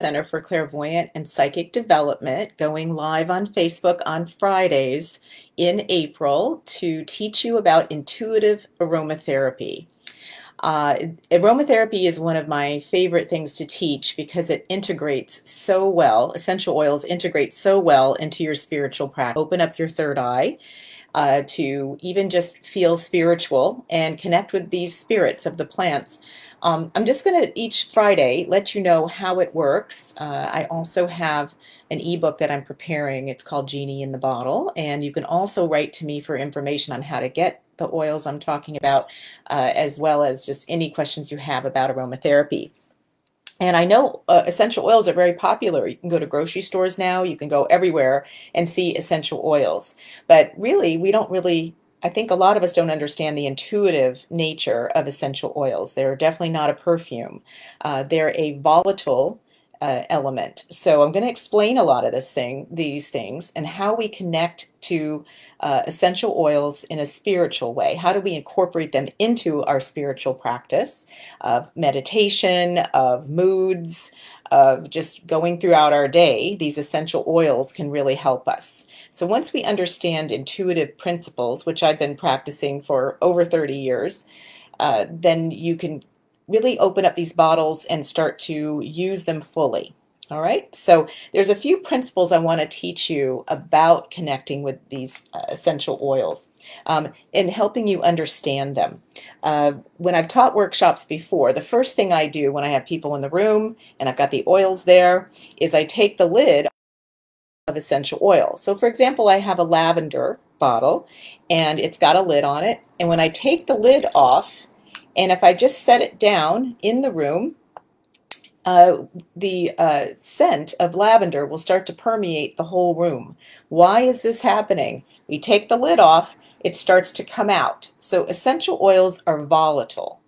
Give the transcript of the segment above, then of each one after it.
Center for Clairvoyant and Psychic Development, going live on Facebook on Fridays in April to teach you about intuitive aromatherapy. Aromatherapy is one of my favorite things to teach because it integrates so well, essential oils integrate so well into your spiritual practice. Open up your third eye to even just feel spiritual and connect with these spirits of the plants. I'm just going to each Friday let you know how it works. I also have an ebook that I'm preparing. It's called Genie in the Bottle, and you can also write to me for information on how to get the oils I'm talking about, as well as just any questions you have about aromatherapy. And I know essential oils are very popular. You can go to grocery stores now, you can go everywhere and see essential oils. But really, I think a lot of us don't understand the intuitive nature of essential oils. They're definitely not a perfume. They're a volatile element. So I'm going to explain a lot of these things, and how we connect to essential oils in a spiritual way. How do we incorporate them into our spiritual practice of meditation, of moods, of just going throughout our day? These essential oils can really help us. So once we understand intuitive principles, which I've been practicing for over 30 years, then you can really open up these bottles and start to use them fully. All right, so there's a few principles I want to teach you about connecting with these essential oils and helping you understand them. When I've taught workshops before, the first thing I do when I have people in the room and I've got the oils there is I take the lid of essential oil. So for example, I have a lavender bottle and it's got a lid on it, and when I take the lid off, and if I just set it down in the room, the scent of lavender will start to permeate the whole room. Why is this happening? We take the lid off, it starts to come out. So essential oils are volatile.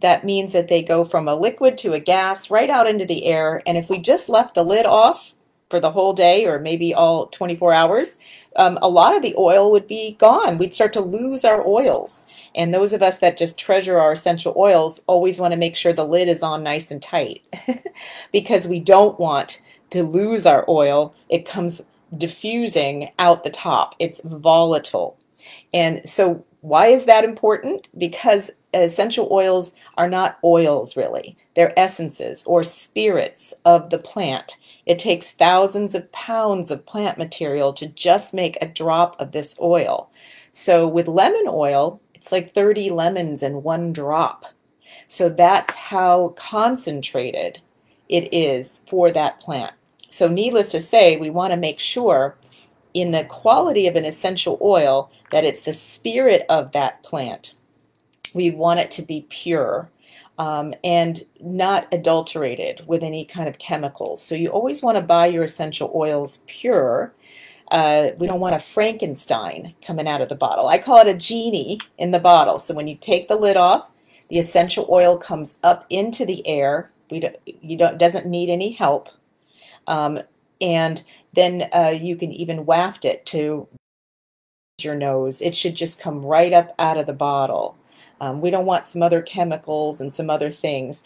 That means that they go from a liquid to a gas right out into the air, and if we just left the lid off for the whole day or maybe all 24 hours, a lot of the oil would be gone. We'd start to lose our oils. And those of us that just treasure our essential oils always want to make sure the lid is on nice and tight because we don't want to lose our oil. It comes diffusing out the top. It's volatile. And so why is that important? Because essential oils are not oils really. They're essences or spirits of the plant. It takes thousands of pounds of plant material to just make a drop of this oil. So with lemon oil, it's like 30 lemons in one drop. So that's how concentrated it is for that plant. So needless to say, we want to make sure in the quality of an essential oil that it's the spirit of that plant. We want it to be pure and not adulterated with any kind of chemicals. So you always want to buy your essential oils pure. We don't want a Frankenstein coming out of the bottle. I call it a genie in the bottle. So when you take the lid off, the essential oil comes up into the air. Doesn't need any help. And then you can even waft it to your nose. It should just come right up out of the bottle. We don't want some other chemicals and some other things.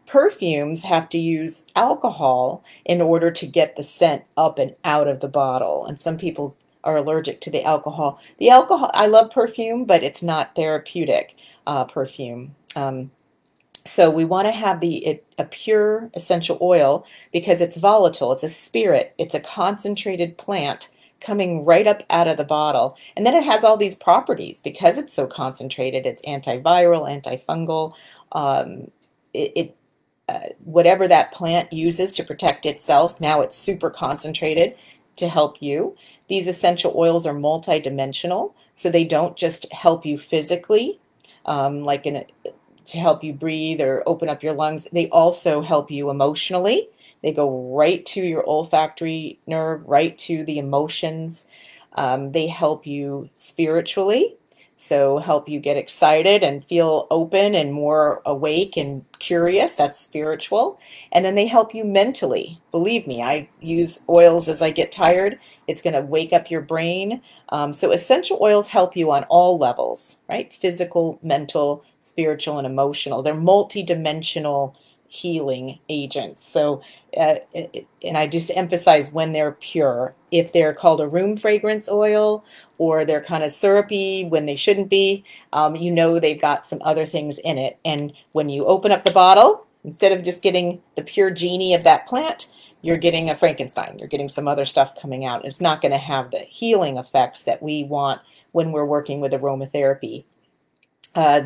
Perfumes have to use alcohol in order to get the scent up and out of the bottle, and some people are allergic to the alcohol. The alcohol, I love perfume, but it's not therapeutic perfume. So we want to have a pure essential oil because it's volatile, it's a spirit, it's a concentrated plant coming right up out of the bottle. And then it has all these properties because it's so concentrated. It's antiviral, antifungal, whatever that plant uses to protect itself. Now it's super concentrated to help you. These essential oils are multidimensional, so they don't just help you physically, to help you breathe or open up your lungs. They also help you emotionally. They go right to your olfactory nerve, right to the emotions. They help you spiritually, so help you get excited and feel open and more awake and curious. That's spiritual. And then they help you mentally. Believe me, I use oils as I get tired. It's going to wake up your brain. So essential oils help you on all levels, right? Physical, mental, spiritual, and emotional. They're multidimensional healing agents. So, and I just emphasize when they're pure. If they're called a room fragrance oil or they're kind of syrupy when they shouldn't be, you know they've got some other things in it. And when you open up the bottle, instead of just getting the pure genie of that plant, you're getting a Frankenstein. You're getting some other stuff coming out. It's not going to have the healing effects that we want when we're working with aromatherapy. Uh,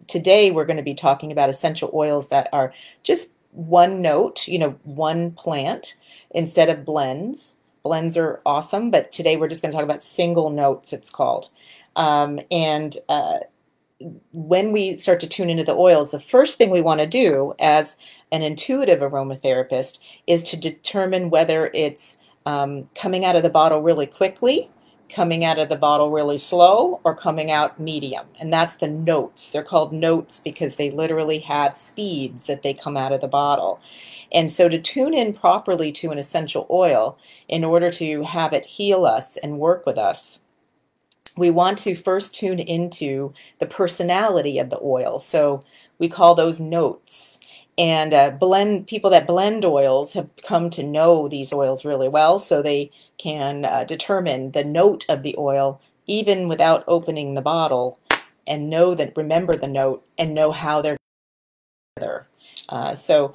Today we're going to be talking about essential oils that are just one note, you know, one plant instead of blends. Blends are awesome, but today we're just going to talk about single notes, it's called. And when we start to tune into the oils, the first thing we want to do as an intuitive aromatherapist is to determine whether it's coming out of the bottle really quickly, coming out of the bottle really slow, or coming out medium. And that's the notes. They're called notes because they literally have speeds that they come out of the bottle. And so to tune in properly to an essential oil, in order to have it heal us and work with us, we want to first tune into the personality of the oil. So we call those notes. And people that blend oils have come to know these oils really well, so they can determine the note of the oil even without opening the bottle, and remember the note and know how they're together. So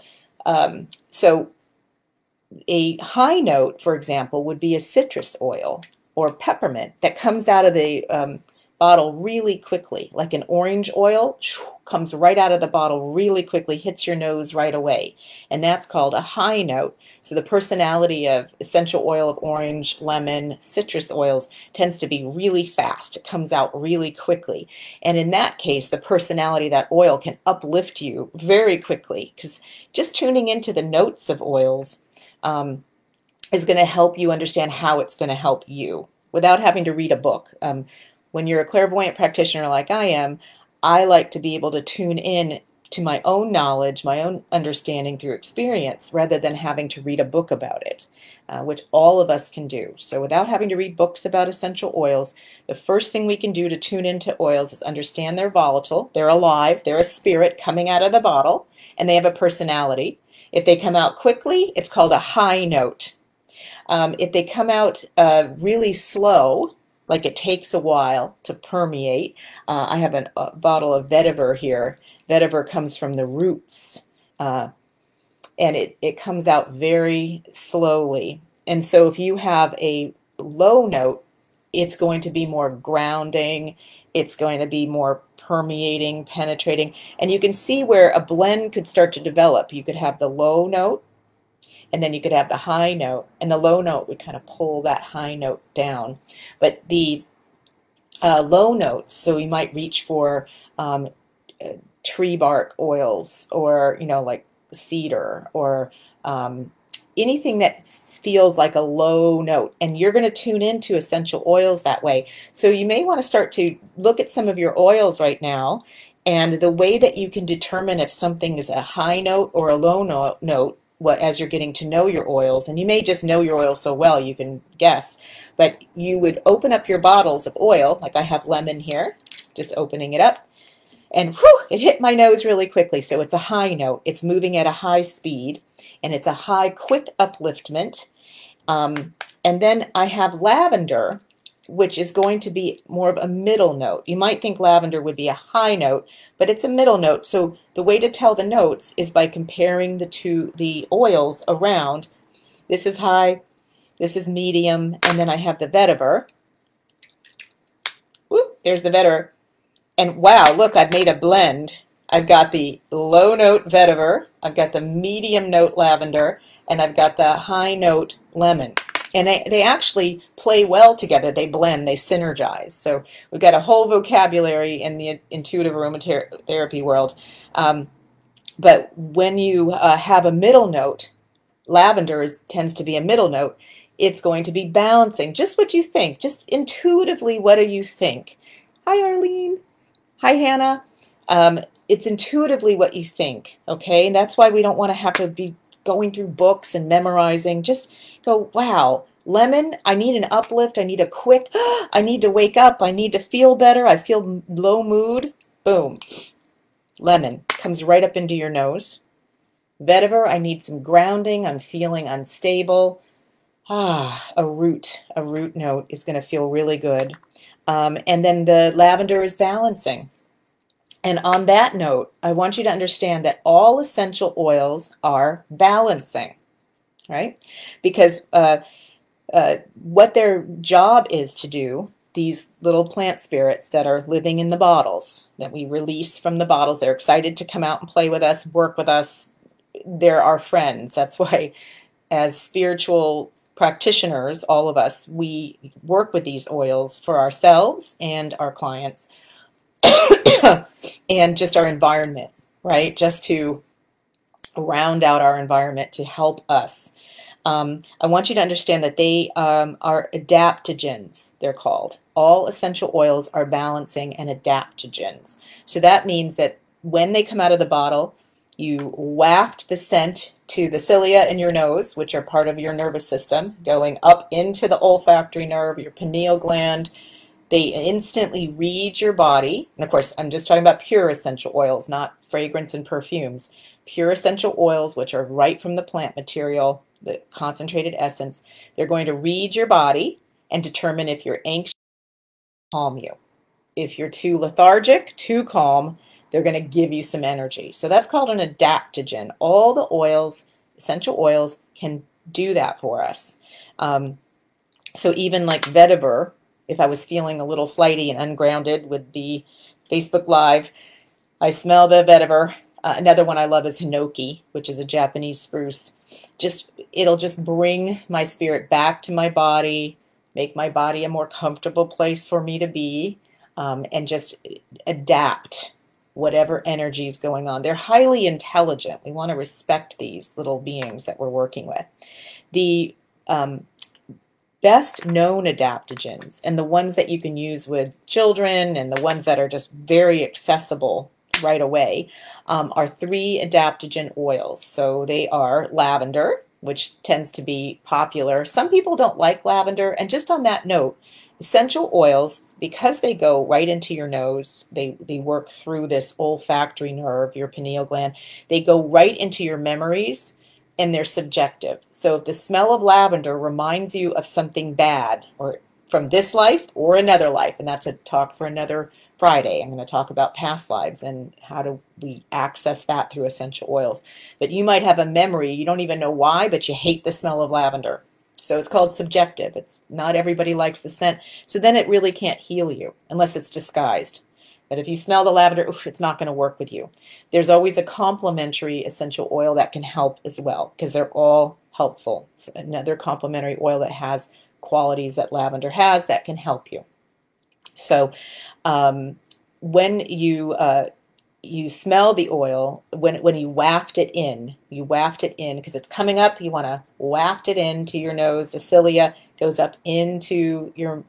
a high note, for example, would be a citrus oil or peppermint that comes out of the bottle really quickly, like an orange oil, comes right out of the bottle really quickly, hits your nose right away, and that's called a high note. So the personality of essential oil of orange, lemon, citrus oils tends to be really fast. It comes out really quickly, and in that case, the personality of that oil can uplift you very quickly, because just tuning into the notes of oils is going to help you understand how it's going to help you without having to read a book. When you're a clairvoyant practitioner like I am, I like to be able to tune in to my own knowledge, my own understanding through experience, rather than having to read a book about it, which all of us can do. So without having to read books about essential oils, the first thing we can do to tune into oils is understand they're volatile, they're alive, they're a spirit coming out of the bottle, and they have a personality. If they come out quickly, it's called a high note. If they come out really slow, like it takes a while to permeate, I have a bottle of vetiver here. Vetiver comes from the roots, and it comes out very slowly. And so if you have a low note, it's going to be more grounding, it's going to be more permeating, penetrating, and you can see where a blend could start to develop. You could have the low note, and then you could have the high note, and the low note would kind of pull that high note down. But the low notes, so you might reach for tree bark oils, or like cedar, or anything that feels like a low note, and you're going to tune into essential oils that way. So you may want to start to look at some of your oils right now, and the way that you can determine if something is a high note or a low note, as you're getting to know your oils, and you may just know your oil so well you can guess, but you would open up your bottles of oil, like I have lemon here, just opening it up, and whew, it hit my nose really quickly. So it's a high note, it's moving at a high speed, and it's a high quick upliftment. And then I have lavender, which is going to be more of a middle note. You might think lavender would be a high note, but it's a middle note. So the way to tell the notes is by comparing the oils around. This is high, this is medium, and then I have the vetiver. Whoop, there's the vetiver. And wow, look, I've made a blend. I've got the low note vetiver, I've got the medium note lavender, and I've got the high note lemon. And they actually play well together. They blend, they synergize. So we've got a whole vocabulary in the intuitive aromatherapy world. But when you have a middle note, lavender tends to be a middle note, it's going to be balancing. Just what you think, just intuitively, what do you think? Hi, Arlene. Hi, Hannah. It's intuitively what you think, okay? And that's why we don't want to have to be going through books and memorizing. Just go, wow, lemon, I need an uplift, I need a quick, I need to wake up, I need to feel better, I feel low mood. Boom. Lemon comes right up into your nose. Vetiver, I need some grounding. I'm feeling unstable. A root note is going to feel really good. And then the lavender is balancing. And on that note, I want you to understand that all essential oils are balancing, right? Because what their job is to do, these little plant spirits that are living in the bottles that we release from the bottles, they're excited to come out and play with us, work with us. They're our friends. That's why, as spiritual practitioners, all of us, we work with these oils for ourselves and our clients and just our environment, right? Just to round out our environment to help us. I want you to understand that they are adaptogens, they're called. All essential oils are balancing and adaptogens. So that means that when they come out of the bottle, you waft the scent to the cilia in your nose, which are part of your nervous system, going up into the olfactory nerve, your pineal gland. They instantly read your body. And of course, I'm just talking about pure essential oils, not fragrance and perfumes. Pure essential oils, which are right from the plant material, the concentrated essence. They're going to read your body and determine if you're anxious, calm you. If you're too lethargic, too calm, they're going to give you some energy. So that's called an adaptogen. All the oils, essential oils, can do that for us. So even like vetiver, if I was feeling a little flighty and ungrounded with the Facebook Live, I smell the vetiver. Another one I love is hinoki, which is a Japanese spruce. It'll just bring my spirit back to my body, make my body a more comfortable place for me to be, and just adapt whatever energy is going on. They're highly intelligent. We want to respect these little beings that we're working with. The best known adaptogens, and the ones that you can use with children and the ones that are just very accessible right away, are 3 adaptogen oils. So they are lavender, which tends to be popular. Some people don't like lavender. And just on that note, essential oils, because they go right into your nose, they work through this olfactory nerve, your pineal gland, they go right into your memories, and they're subjective. So if the smell of lavender reminds you of something bad, or from this life or another life, and that's a talk for another Friday. I'm going to talk about past lives and how do we access that through essential oils. But you might have a memory, you don't even know why, but you hate the smell of lavender. So it's called subjective. It's not everybody likes the scent. So then it really can't heal you unless it's disguised. But if you smell the lavender, oof, it's not going to work with you. There's always a complementary essential oil that can help as well, because they're all helpful. It's another complementary oil that has qualities that lavender has that can help you. So when you smell the oil, when you waft it in because it's coming up, you want to waft it into your nose. The cilia goes up into your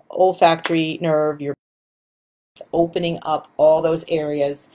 olfactory nerve, your opening up all those areas.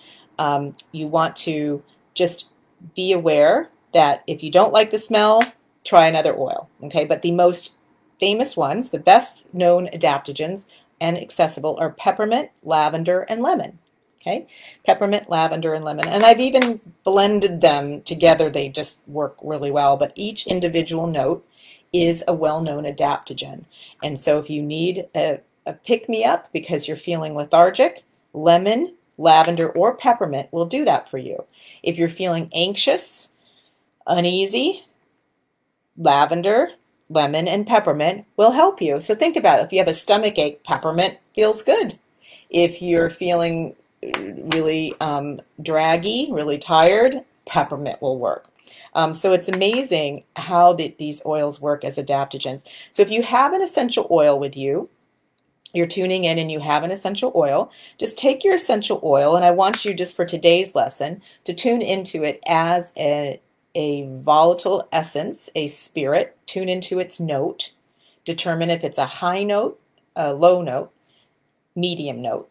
You want to just be aware that if you don't like the smell, try another oil, okay? But the most famous ones, the best known adaptogens and accessible, are peppermint, lavender, and lemon, okay? Peppermint, lavender, and lemon. And I've even blended them together. They just work really well, but each individual note is a well-known adaptogen. And so if you need a pick-me-up because you're feeling lethargic, lemon, lavender, or peppermint will do that for you. If you're feeling anxious, uneasy, lavender, lemon, and peppermint will help you. So think about it. If you have a stomach ache, peppermint feels good. If you're feeling really draggy, really tired, peppermint will work. So it's amazing how these oils work as adaptogens. So if you have an essential oil with you, you're tuning in and you have an essential oil, just take your essential oil, and I want you just for today's lesson to tune into it as a volatile essence, a spirit. Tune into its note, determine if it's a high note, a low note, medium note.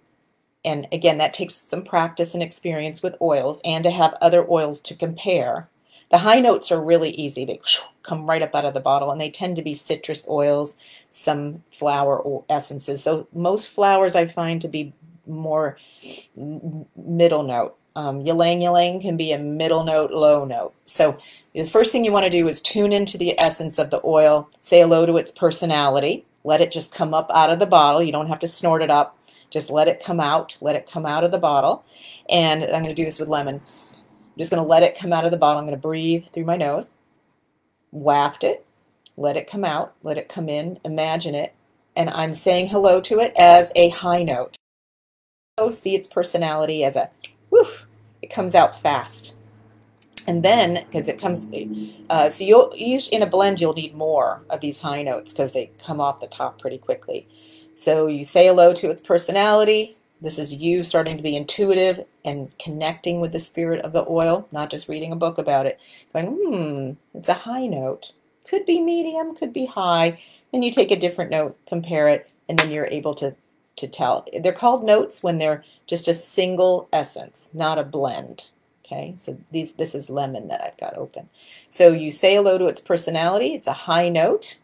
And again, that takes some practice and experience with oils and to have other oils to compare. The high notes are really easy. They come right up out of the bottle, and they tend to be citrus oils, some flower essences. So most flowers I find to be more middle note. Ylang ylang can be a middle note, low note. So the first thing you want to do is tune into the essence of the oil, say hello to its personality, let it just come up out of the bottle. You don't have to snort it up. Just let it come out. Let it come out of the bottle. And I'm going to do this with lemon. I'm just going to let it come out of the bottle. I'm going to breathe through my nose, waft it, let it come out, let it come in, imagine it, and I'm saying hello to it as a high note. So see its personality as a woof. It comes out fast. And then, because it comes, so you'll usually in a blend you'll need more of these high notes because they come off the top pretty quickly. So you say hello to its personality. This is you starting to be intuitive and connecting with the spirit of the oil, not just reading a book about it. Going, it's a high note. Could be medium, could be high. Then you take a different note, compare it, and then you're able to tell. They're called notes when they're just a single essence, not a blend. Okay, so this is lemon that I've got open. So you say hello to its personality. It's a high note.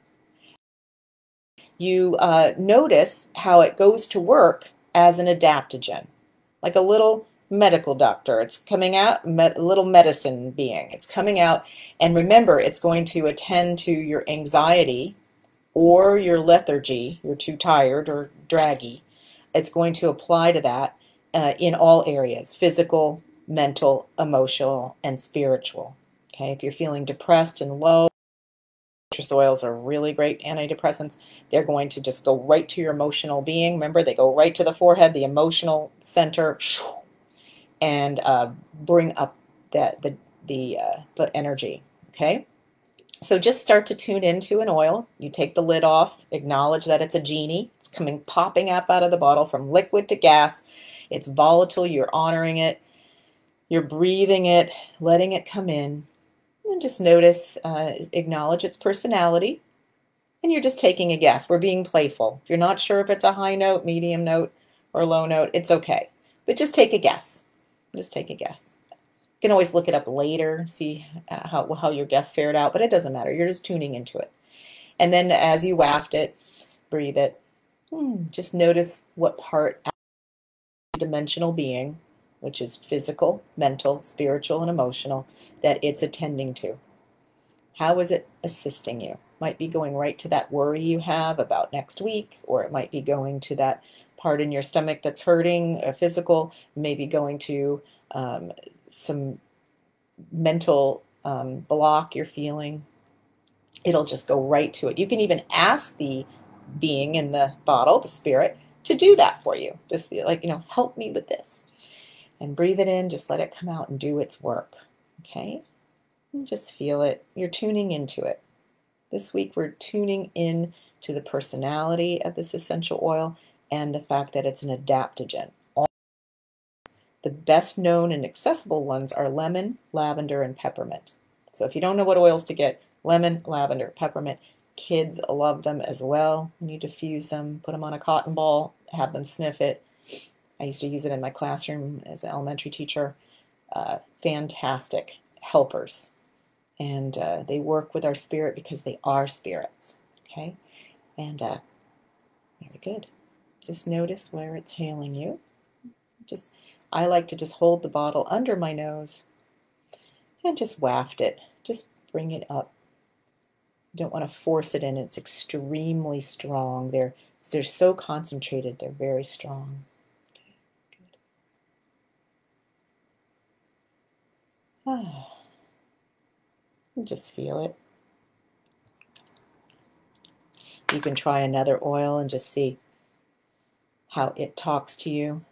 You notice how it goes to work as an adaptogen, like a little medical doctor. It's coming out, a little medicine being. It's coming out, and remember, it's going to attend to your anxiety or your lethargy. You're too tired or draggy. It's going to apply to that in all areas: physical, mental, emotional, and spiritual. Okay, if you're feeling depressed and low, citrus oils are really great antidepressants. They're going to just go right to your emotional being. Remember, they go right to the forehead, the emotional center, and bring up the energy. Okay, so just start to tune into an oil. You take the lid off, acknowledge that it's a genie. It's coming, popping up out of the bottle from liquid to gas. It's volatile. You're honoring it. You're breathing it, letting it come in, and just notice, acknowledge its personality, and you're just taking a guess. We're being playful. If you're not sure if it's a high note, medium note, or low note, it's okay. But just take a guess. Just take a guess. You can always look it up later, see how your guess fared out, but it doesn't matter. You're just tuning into it. And then as you waft it, breathe it. Just notice what part of the dimensional being, which is physical, mental, spiritual, and emotional, that it's attending to. How is it assisting you? Might be going right to that worry you have about next week, or it might be going to that part in your stomach that's hurting, physical, maybe going to some mental block you're feeling. It'll just go right to it. You can even ask the being in the bottle, the spirit, to do that for you. Just be like, help me with this. And breathe it in, just let it come out and do its work. Okay? And just feel it. You're tuning into it. This week we're tuning in to the personality of this essential oil and the fact that it's an adaptogen. The best known and accessible ones are lemon, lavender, and peppermint. So if you don't know what oils to get, lemon, lavender, peppermint. Kids love them as well. When you diffuse them, put them on a cotton ball, have them sniff it. I used to use it in my classroom as an elementary teacher. Fantastic helpers. And they work with our spirit because they are spirits. Okay? And very good. Just notice where it's hailing you. I like to just hold the bottle under my nose and just waft it. Just bring it up. You don't want to force it in. It's extremely strong. They're so concentrated. They're very strong. Just feel it. You can try another oil and just see how it talks to you.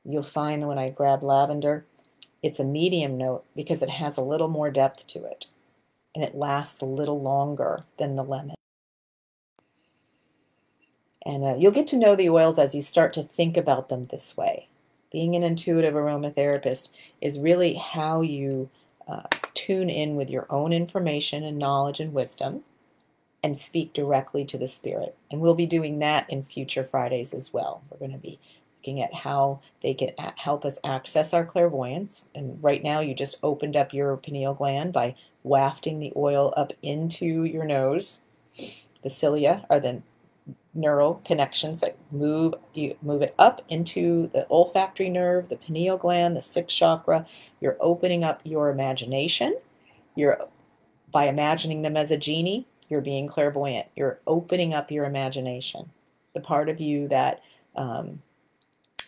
You'll find when I grab lavender, it's a medium note because it has a little more depth to it, and it lasts a little longer than the lemon. And you'll get to know the oils as you start to think about them this way. Being an intuitive aromatherapist is really how you tune in with your own information and knowledge and wisdom and speak directly to the spirit. And we'll be doing that in future Fridays as well. We're going to be looking at how they can help us access our clairvoyance. And right now you just opened up your pineal gland by wafting the oil up into your nose. The cilia are the neural connections that you move it up into the olfactory nerve, the pineal gland, the sixth chakra. You're opening up your imagination. You're By imagining them as a genie, you're being clairvoyant. You're opening up your imagination. The part of you that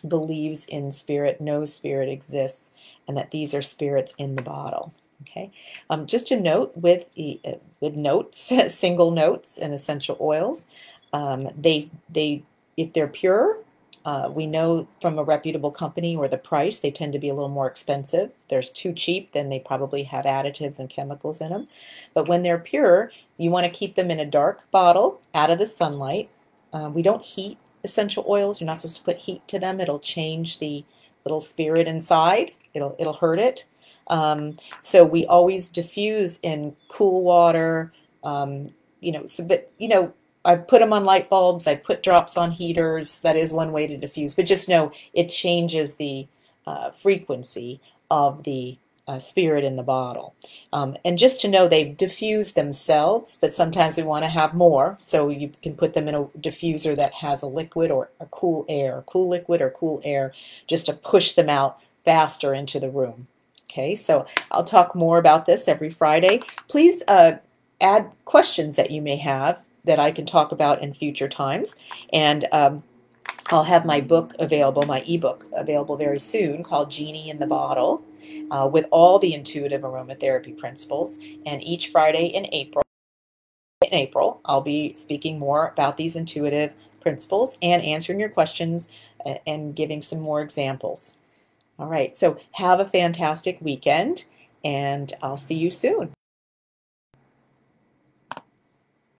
believes in spirit, knows spirit exists, and that these are spirits in the bottle. Okay. Just a note with notes, single notes, and essential oils. They if they're pure, we know from a reputable company or the price, they tend to be a little more expensive. If they're too cheap, then they probably have additives and chemicals in them. But when they're pure, you want to keep them in a dark bottle, out of the sunlight. We don't heat essential oils. You're not supposed to put heat to them. It'll change the little spirit inside. It'll hurt it. So we always diffuse in cool water. But I put them on light bulbs. I put drops on heaters. That is one way to diffuse. But just know it changes the frequency of the spirit in the bottle. And just to know they diffuse themselves, but sometimes we want to have more, so you can put them in a diffuser that has a liquid or a cool air, cool liquid or cool air, just to push them out faster into the room. Okay, so I'll talk more about this every Friday. Please add questions that you may have that I can talk about in future times. And I'll have my book available, my ebook available very soon, called Genie in the Bottle, with all the intuitive aromatherapy principles. And each Friday in April, I'll be speaking more about these intuitive principles and answering your questions and giving some more examples. All right, so have a fantastic weekend, and I'll see you soon.